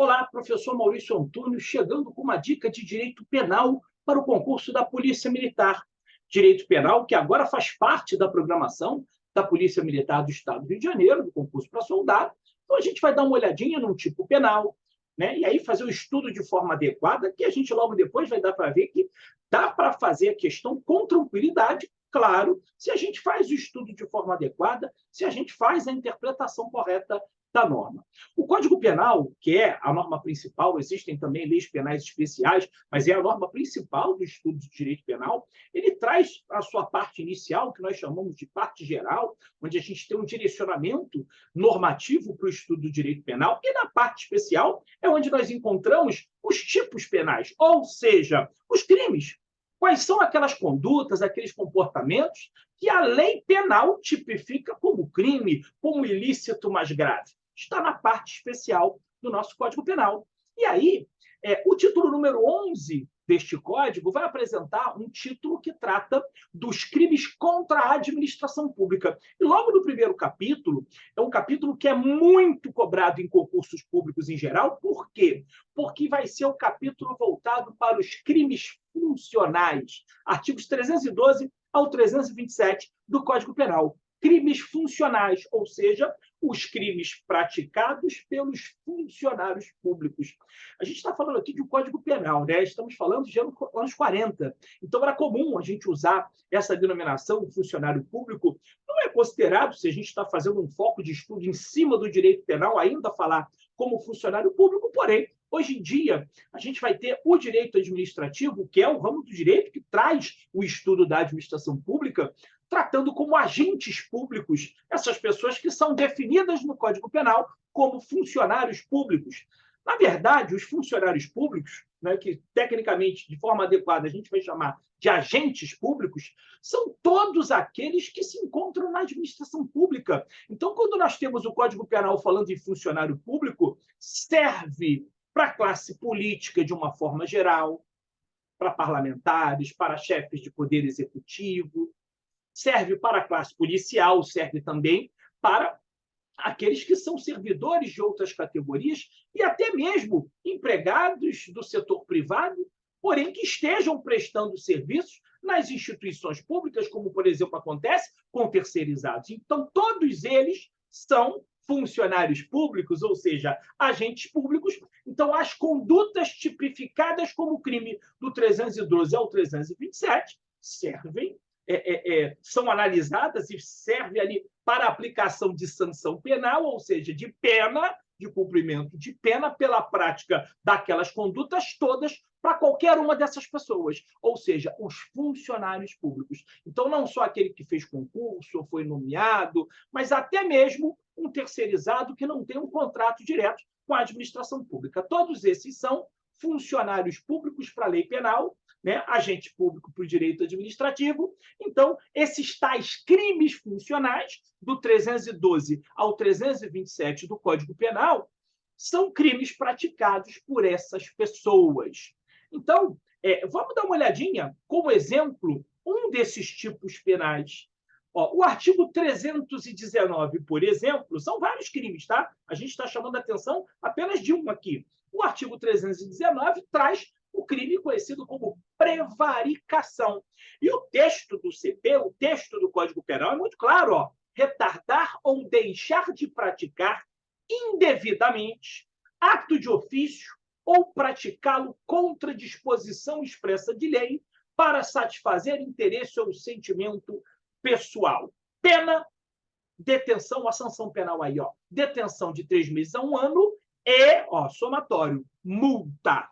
Olá, professor Maurício Antônio, chegando com uma dica de direito penal para o concurso da Polícia Militar. Direito penal que agora faz parte da programação da Polícia Militar do Estado do Rio de Janeiro, do concurso para soldado. Então, a gente vai dar uma olhadinha no tipo penal, né? E aí fazer o estudo de forma adequada, que a gente logo depois vai dar para ver que dá para fazer a questão com tranquilidade, claro, se a gente faz o estudo de forma adequada, se a gente faz a interpretação correta da norma. O Código Penal, que é a norma principal, existem também leis penais especiais, mas é a norma principal do estudo de direito penal, ele traz a sua parte inicial, que nós chamamos de parte geral, onde a gente tem um direcionamento normativo para o estudo do direito penal, e na parte especial é onde nós encontramos os tipos penais, ou seja, os crimes. Quais são aquelas condutas, aqueles comportamentos que a lei penal tipifica como crime, como ilícito mais grave? Está na parte especial do nosso Código Penal. E aí, o título número 11 deste código vai apresentar um título que trata dos crimes contra a administração pública. E logo no primeiro capítulo, é um capítulo que é muito cobrado em concursos públicos em geral. Por quê? Porque vai ser o capítulo voltado para os crimes funcionais. Artigos 312 ao 327 do Código Penal. Crimes funcionais, ou seja, os crimes praticados pelos funcionários públicos. A gente está falando aqui de um Código Penal, né? Estamos falando de anos 40. Então, era comum a gente usar essa denominação funcionário público. Não é considerado, se a gente está fazendo um foco de estudo em cima do direito penal, ainda falar como funcionário público, porém, hoje em dia, a gente vai ter o direito administrativo, que é o ramo do direito que traz o estudo da administração pública, tratando como agentes públicos essas pessoas que são definidas no Código Penal como funcionários públicos. Na verdade, os funcionários públicos, né, que tecnicamente, de forma adequada, a gente vai chamar de agentes públicos, são todos aqueles que se encontram na administração pública. Então, quando nós temos o Código Penal falando em funcionário público, serve para a classe política de uma forma geral, para parlamentares, para chefes de poder executivo, serve para a classe policial, serve também para aqueles que são servidores de outras categorias e até mesmo empregados do setor privado, porém que estejam prestando serviços nas instituições públicas, como, por exemplo, acontece com terceirizados. Então, todos eles são funcionários públicos, ou seja, agentes públicos. Então, as condutas tipificadas como crime do 312 ao 327 servem são analisadas e servem ali para aplicação de sanção penal, ou seja, de pena, de cumprimento de pena pela prática daquelas condutas todas para qualquer uma dessas pessoas, ou seja, os funcionários públicos. Então, não só aquele que fez concurso ou foi nomeado, mas até mesmo um terceirizado que não tem um contrato direto com a administração pública. Todos esses são funcionários públicos para a lei penal, né? Agente público para o direito administrativo. Então, esses tais crimes funcionais, do 312 ao 327 do Código Penal, são crimes praticados por essas pessoas. Então, vamos dar uma olhadinha, como exemplo, um desses tipos penais. O artigo 319, por exemplo, são vários crimes, tá? A gente está chamando a atenção apenas de um aqui. O artigo 319 traz o crime conhecido como prevaricação. E o texto do CP, o texto do Código Penal, é muito claro, ó, retardar ou deixar de praticar indevidamente ato de ofício ou praticá-lo contra disposição expressa de lei para satisfazer interesse ou sentimento pessoal. Pena, detenção, a sanção penal aí, ó, detenção de 3 meses a 1 ano e, ó, somatório, multa.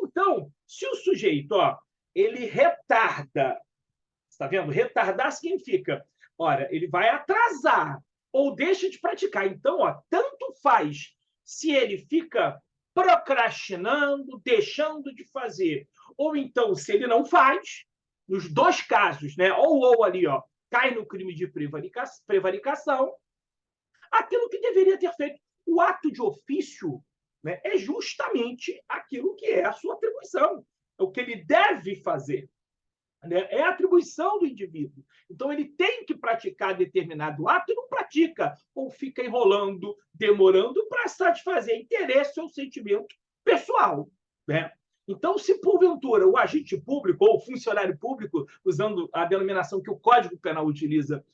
Então, se o sujeito, ó, ele retarda, está vendo? Retardar significa, olha, ele vai atrasar ou deixa de praticar. Então, ó, tanto faz se ele fica procrastinando, deixando de fazer, ou então se ele não faz, nos dois casos, né? Ou ali, ó, cai no crime de prevaricação, aquilo que deveria ter feito. O ato de ofício, né, é justamente aquilo que é a sua atribuição, é o que ele deve fazer. Né? É a atribuição do indivíduo. Então, ele tem que praticar determinado ato e não pratica, ou fica enrolando, demorando para para satisfazer interesse ou sentimento pessoal, né? Então, se porventura o agente público ou o funcionário público, usando a denominação que o Código Penal utiliza,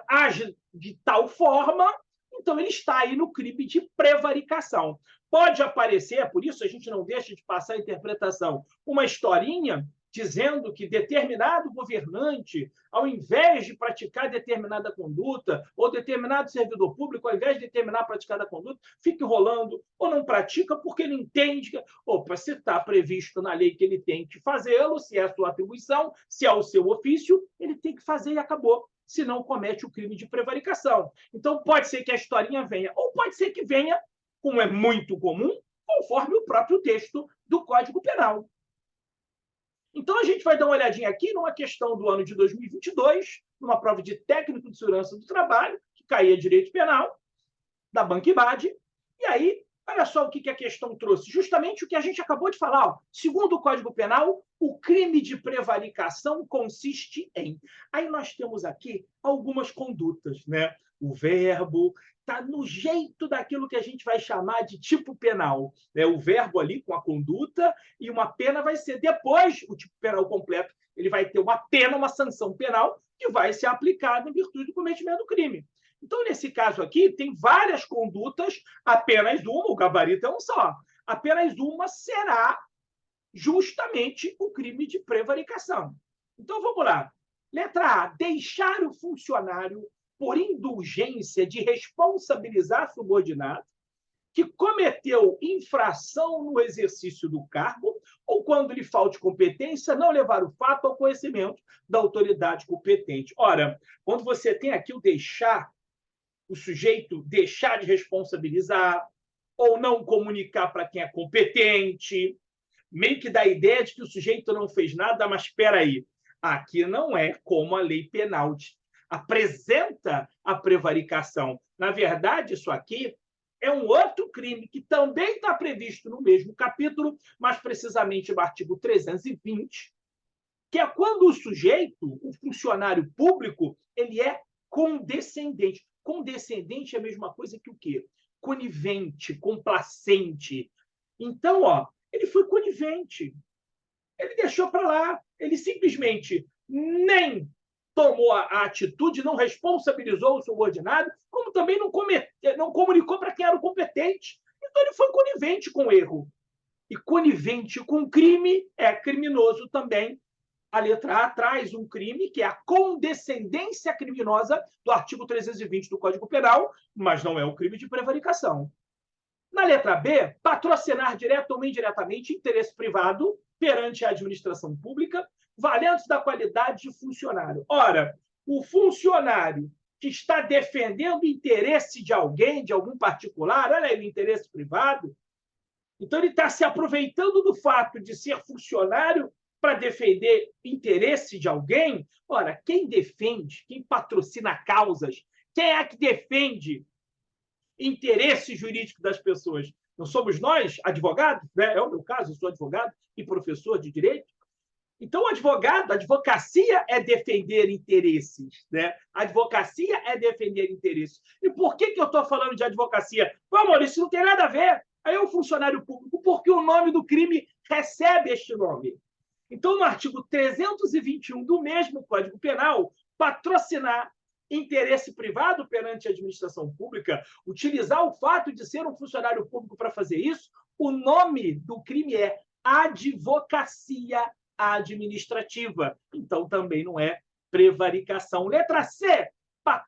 age de tal forma, então ele está aí no crime de prevaricação. Pode aparecer, por isso a gente não deixa de passar a interpretação, uma historinha dizendo que determinado governante, ao invés de praticar determinada conduta, ou determinado servidor público, ao invés de determinar praticada conduta, fica enrolando ou não pratica porque ele entende que, opa, se está previsto na lei que ele tem que fazê-lo, se é a sua atribuição, se é o seu ofício, ele tem que fazer e acabou. Senão comete o crime de prevaricação. Então, pode ser que a historinha venha, ou pode ser que venha, como é muito comum, conforme o próprio texto do Código Penal. Então, a gente vai dar uma olhadinha aqui numa questão do ano de 2022, numa prova de técnico de segurança do trabalho, que caía direito penal, da Banca IBAD. E aí, olha só o que a questão trouxe. Justamente o que a gente acabou de falar. Ó. Segundo o Código Penal, o crime de prevaricação consiste em... Aí nós temos aqui algumas condutas, né? O verbo está no jeito daquilo que a gente vai chamar de tipo penal. Né? O verbo ali com a conduta e uma pena vai ser depois, o tipo penal completo, ele vai ter uma pena, uma sanção penal que vai ser aplicada em virtude do cometimento do crime. Então, nesse caso aqui, tem várias condutas, apenas uma, o gabarito é um só. Apenas uma será justamente o crime de prevaricação. Então, vamos lá. Letra A, deixar o funcionário por indulgência de responsabilizar subordinado que cometeu infração no exercício do cargo ou, quando lhe falte competência, não levar o fato ao conhecimento da autoridade competente. Ora, quando você tem aqui o deixar, o sujeito deixar de responsabilizar ou não comunicar para quem é competente, meio que dá a ideia de que o sujeito não fez nada, mas espera aí, aqui não é como a lei penal apresenta a prevaricação. Na verdade, isso aqui é um outro crime que também está previsto no mesmo capítulo, mais precisamente no artigo 320, que é quando o sujeito, o funcionário público, ele é condescendente. Condescendente é a mesma coisa que o quê? Conivente, complacente. Então, ele foi conivente. Ele deixou para lá. Ele simplesmente nem tomou a atitude, não responsabilizou o subordinado, como também não comunicou para quem era o competente. Então, ele foi conivente com o erro. E conivente com o crime é criminoso também. A letra A traz um crime, que é a condescendência criminosa do artigo 320 do Código Penal, mas não é o crime de prevaricação. Na letra B, patrocinar direto ou indiretamente interesse privado perante a administração pública, valendo-se da qualidade de funcionário. Ora, o funcionário que está defendendo o interesse de alguém, de algum particular, olha aí, o interesse privado, então ele está se aproveitando do fato de ser funcionário para defender interesse de alguém. Ora, quem defende, quem patrocina causas, quem é que defende interesse jurídico das pessoas? Não somos nós, advogados? Né? É o meu caso, eu sou advogado e professor de direito. Então, o advogado, a advocacia é defender interesses. Né? A advocacia é defender interesses. E por que eu estou falando de advocacia? Pô, Maurício, isso não tem nada a ver. Aí é o funcionário público, porque o nome do crime recebe este nome. Então, no artigo 321 do mesmo Código Penal, patrocinar interesse privado perante a administração pública, utilizar o fato de ser um funcionário público para fazer isso, o nome do crime é advocacia administrativa. Então, também não é prevaricação. Letra C,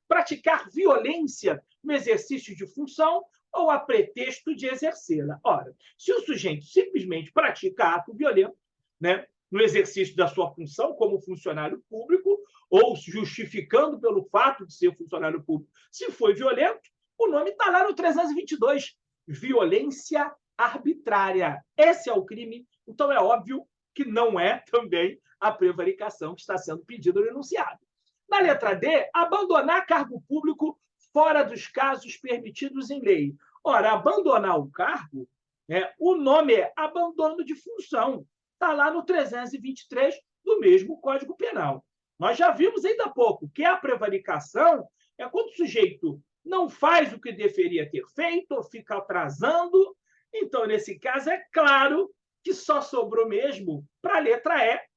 praticar violência no exercício de função ou a pretexto de exercê-la. Ora, se o sujeito simplesmente pratica ato violento, né, no exercício da sua função como funcionário público, ou justificando pelo fato de ser funcionário público, se foi violento, o nome está lá no 322, violência arbitrária. Esse é o crime, então é óbvio que não é também a prevaricação que está sendo pedida no enunciado. Na letra D, abandonar cargo público fora dos casos permitidos em lei. Ora, abandonar o cargo, né, o nome é abandono de função. Está lá no 323 do mesmo Código Penal. Nós já vimos ainda há pouco que a prevaricação é quando o sujeito não faz o que deveria ter feito ou fica atrasando. Então, nesse caso, é claro que só sobrou mesmo para a letra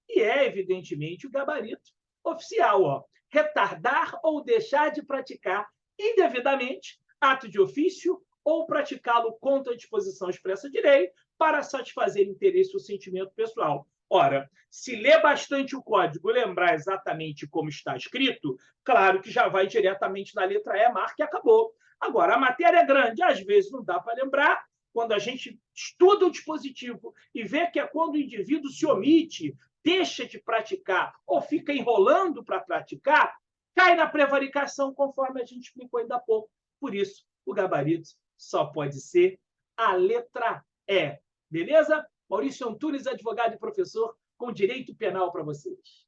E é, evidentemente, o gabarito oficial. Ó. Retardar ou deixar de praticar indevidamente ato de ofício ou praticá-lo contra a disposição expressa de lei para satisfazer interesse ou sentimento pessoal. Ora, se ler bastante o código, lembrar exatamente como está escrito, claro que já vai diretamente na letra E, marca e acabou. Agora, a matéria é grande, às vezes não dá para lembrar. Quando a gente estuda o dispositivo e vê que é quando o indivíduo se omite, deixa de praticar ou fica enrolando para praticar, cai na prevaricação, conforme a gente explicou ainda há pouco. Por isso, o gabarito só pode ser a letra E. Beleza? Maurício Antunes, advogado e professor com direito penal para vocês.